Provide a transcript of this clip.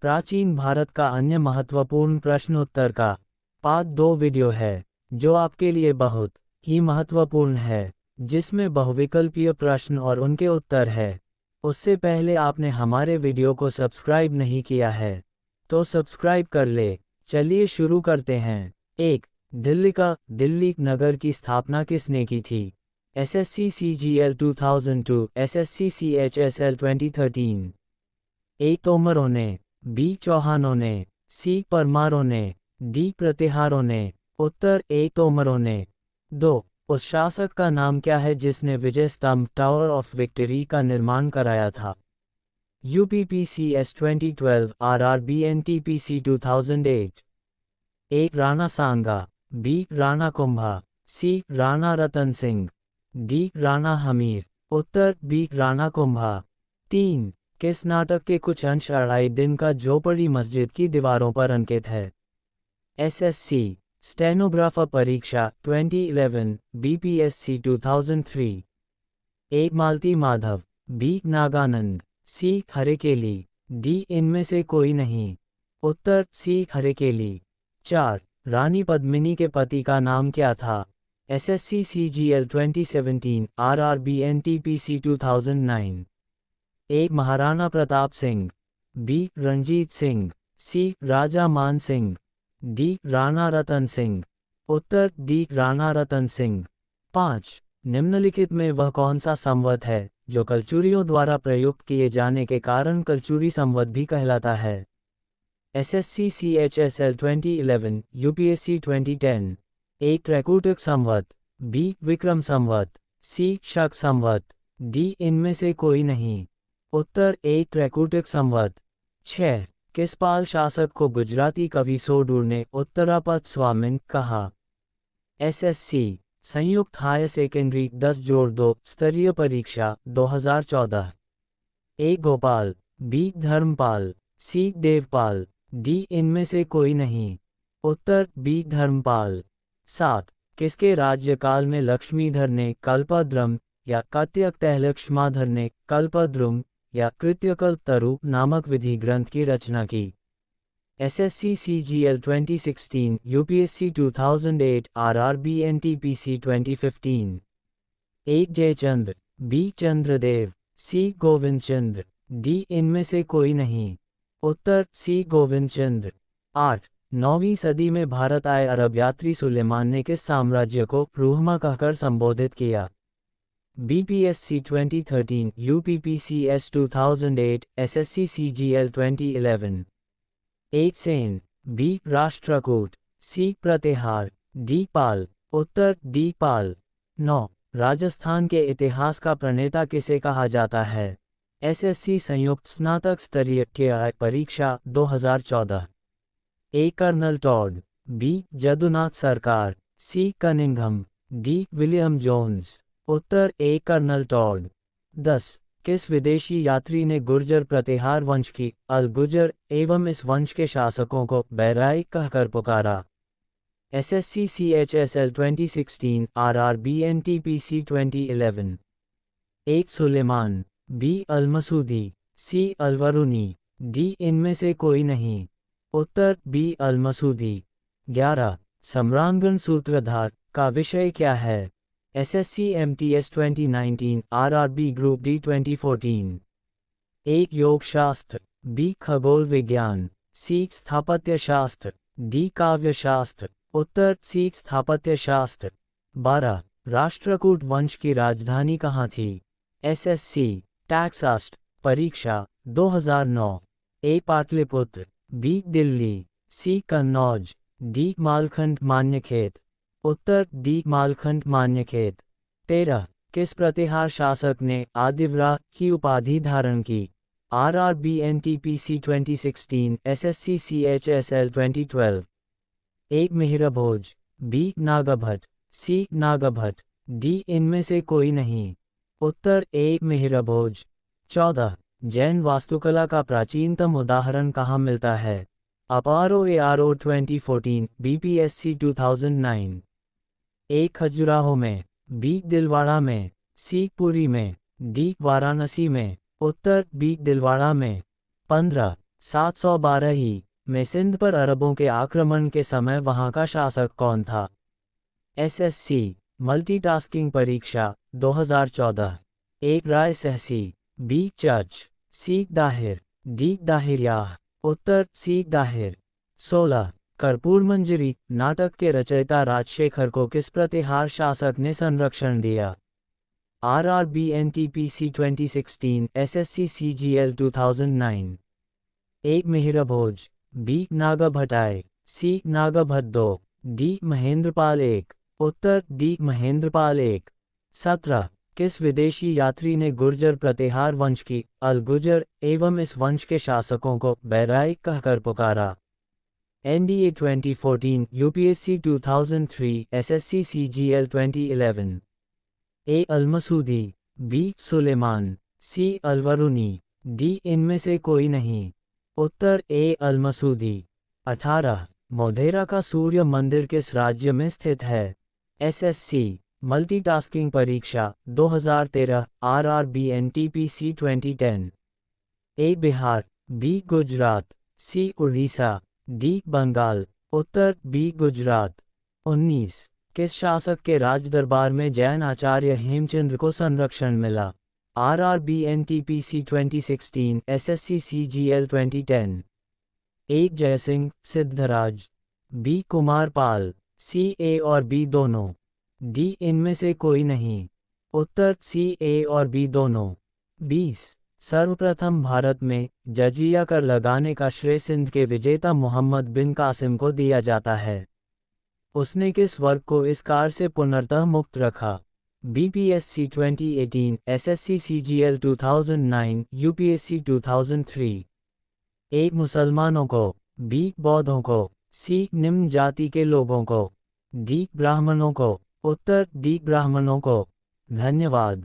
प्राचीन भारत का अन्य महत्वपूर्ण प्रश्न उत्तर का पार्ट 2 वीडियो है जो आपके लिए बहुत ही महत्वपूर्ण है, जिसमें बहुविकल्पीय प्रश्न और उनके उत्तर है। उससे पहले आपने हमारे वीडियो को सब्सक्राइब नहीं किया है तो सब्सक्राइब कर ले। चलिए शुरू करते हैं। 1. दिल्ली नगर की स्थापना किसने की थी? SSC CGL 2002, SSC CHSL 2013। ए. तोमरों ने, बी. चौहानों ने, सी. परमारों ने, डी. प्रतिहारों ने। उत्तर ए. तोमरों ने। 2. उस शासक का नाम क्या है जिसने विजय स्तंभ टावर ऑफ विक्ट्री का निर्माण कराया था? UPPCS 2012, RRB NTPC 2008। ए. राणा सांगा, बी. राणा कुंभा, सी. राणा रतन सिंह, डी. राणा हमीर। उत्तर बी. राणा कुंभा। 3. किस नाटक के कुछ अंश अढ़ाई दिन का झोपड़ी मस्जिद की दीवारों पर अंकित है? SSC स्टेनोग्राफर परीक्षा 2011, BPSC 2003। ए. मालती माधव, बी. नागानंद, सी. हरेकेली, डी. इनमें से कोई नहीं। उत्तर सी. हरेकेली। 4. रानी पद्मिनी के पति का नाम क्या था? SSC CGL 2017, RRB NTPC 2009। ए. महाराणा प्रताप सिंह, बी. रणजीत सिंह, सी. राजा मान सिंह, डी. राणा रतन सिंह। उत्तर डी. राणा रतन सिंह। 5. निम्नलिखित में वह कौन सा संवत है जो कलचुरियों द्वारा प्रयुक्त किए जाने के कारण कलचुरी संवत भी कहलाता है? SSC CHSL 2011, UPSC 2010। ए. त्रैकूटिक संवत, बी. विक्रम संवत, सी. शक संवत, डी. इनमें से कोई नहीं। उत्तर ए. त्रैकूटिक संवत। 6. किस पाल शासक को गुजराती कवि सोडूर ने उत्तरापद स्वामिन कहा? SSC संयुक्त हायर सेकेंडरी 10+2 स्तरीय परीक्षा 2014। ए. गोपाल, बी. धर्मपाल, सी. देवपाल, डी. इनमें से कोई नहीं। उत्तर बी. धर्मपाल। 7. किसके राज्यकाल में लक्ष्मीधर ने कल्पद्रुम या कात्यक तैलक्ष्माधर ने कल्पद्रुम या कृत्यकल्पतरु नामक विधि ग्रंथ की रचना की? SSC CGL 2016, UPSC 2008, RRB NTPC 2015। ए. जयचंद्र, बी. चंद्रदेव, सी. गोविंद चंद्र, डी. इनमें से कोई नहीं। उत्तर सी. गोविंद चंद्र। 8. 9वीं सदी में भारत आए अरब यात्री सुलेमान ने किस साम्राज्य को रूहमा कहकर संबोधित किया? BPSC 2013, UPPCS 2008, SSC CGL 2011। ए. सेन, बी. राष्ट्रकूट, सी. प्रतिहार, डी. पाल। उत्तर डी. पाल। 9. राजस्थान के इतिहास का प्रणेता किसे कहा जाता है? SSC संयुक्त स्नातक स्तरीय TI परीक्षा 2014। A. Colonel Tod, B. Jadunath Sarkar, C. Cunningham, D. William Jones. उत्तर ए. Colonel Tod. 10. किस विदेशी यात्री ने गुर्जर प्रतिहार वंश की अल गुजर एवं इस वंश के शासकों को बैराई कहकर पुकारा? SSC CHSL 2016, RRB NTPC 2011। ए. सुलेमान, बी. अलमसूदी, सी. अलवरुनी, डी. इनमें से कोई नहीं। उत्तर बी. अलमसूदी। 11. सम्रांगण सूत्रधार का विषय क्या है? SSC MTS 2019, RRB Group D 2014। ए. योग शास्त्र, बी. खगोल विज्ञान, सी. स्थापत्य शास्त्र, डी. काव्य शास्त्र। उत्तर सी. स्थापत्य शास्त्र। 12. राष्ट्रकूट वंश की राजधानी कहाँ थी? SSC टैक्सास्ट परीक्षा 2009। ए. पाटलिपुत्र, बी. दिल्ली, सी. कन्नौज, डी. मालखंड मान्यखेत। उत्तर डी. मालखंड मान्यखेत। 13. किस प्रतिहार शासक ने आदिव्राह की उपाधि धारण की? RRB NTPC 2016, SSC CHSL 2012। ए. मिहिरभोज, बी. नागभट्ट, सी. नागभट्ट, डी. इनमें से कोई नहीं। उत्तर ए. मिहिरभोज। 14. जैन वास्तुकला का प्राचीनतम उदाहरण कहाँ मिलता है? Aparo ARO 2014, BPSC 2009। ए. खजुराहो में, बी. दिलवाड़ा में, सी. पुरी में, डी. वाराणसी में। उत्तर बी. दिलवाड़ा में। 15. 712 ही में सिंध पर अरबों के आक्रमण के समय वहां का शासक कौन था? एसएससी मल्टीटास्किंग परीक्षा 2014। एक राय सहसी, बी चर्च, सी दाहिर, डी दाहिरियाह। उत्तर सी दाहिर। 16 कर्पूर मंजरी नाटक के रचयिता राजशेखर को किस प्रतिहार शासक ने संरक्षण दिया? RRB NTPC 2016, SSC CGL 2009। एक मिहिरभोज, बी नागाभट्टाय, सी नागाभट्टो, डी महेंद्रपाल एक। उत्तर डी महेंद्रपाल एक। 17 किस विदेशी यात्री ने गुर्जर प्रतिहार वंश की अल गुजर एवं इस वंश के शासकों को बैराइक कहकर पुकारा? NDA 2014, UPSC 2003, SSC CGL 2011। ए अलमसूदी, बी सुलेमान, सी अलवरुनी, डी इनमें से कोई नहीं। उत्तर ए अलमसूदी। 18 मोढेरा का सूर्य मंदिर किस राज्य में स्थित है? SSC मल्टीटास्किंग परीक्षा 2013, RRB NTPC 2010। ए बिहार, बी गुजरात, सी उड़ीसा, डी बंगाल। उत्तर बी गुजरात। 19 किस शासक के राजदरबार में जैन आचार्य हेमचंद्र को संरक्षण मिला? RRB NTPC 2016, SSC CGL 2010। एक जयसिंह, सिद्धराज, बी कुमारपाल, सी ए और बी दोनों, डी इनमें से कोई नहीं। उत्तर सी ए और बी दोनों। 20 सर्वप्रथम भारत में जजिया कर लगाने का श्रेय सिंध के विजेता मोहम्मद बिन कासिम को दिया जाता है। उसने किस वर्ग को इस कार से पुनर्तः मुक्त रखा? BPSC 2018, SSC CGL 2009, UPSC 2003। एक मुसलमानों को, बी बौद्धों को, सी निम्न जाति के लोगों को, डी ब्राह्मणों को। उत्तर डी ब्राह्मणों को। धन्यवाद।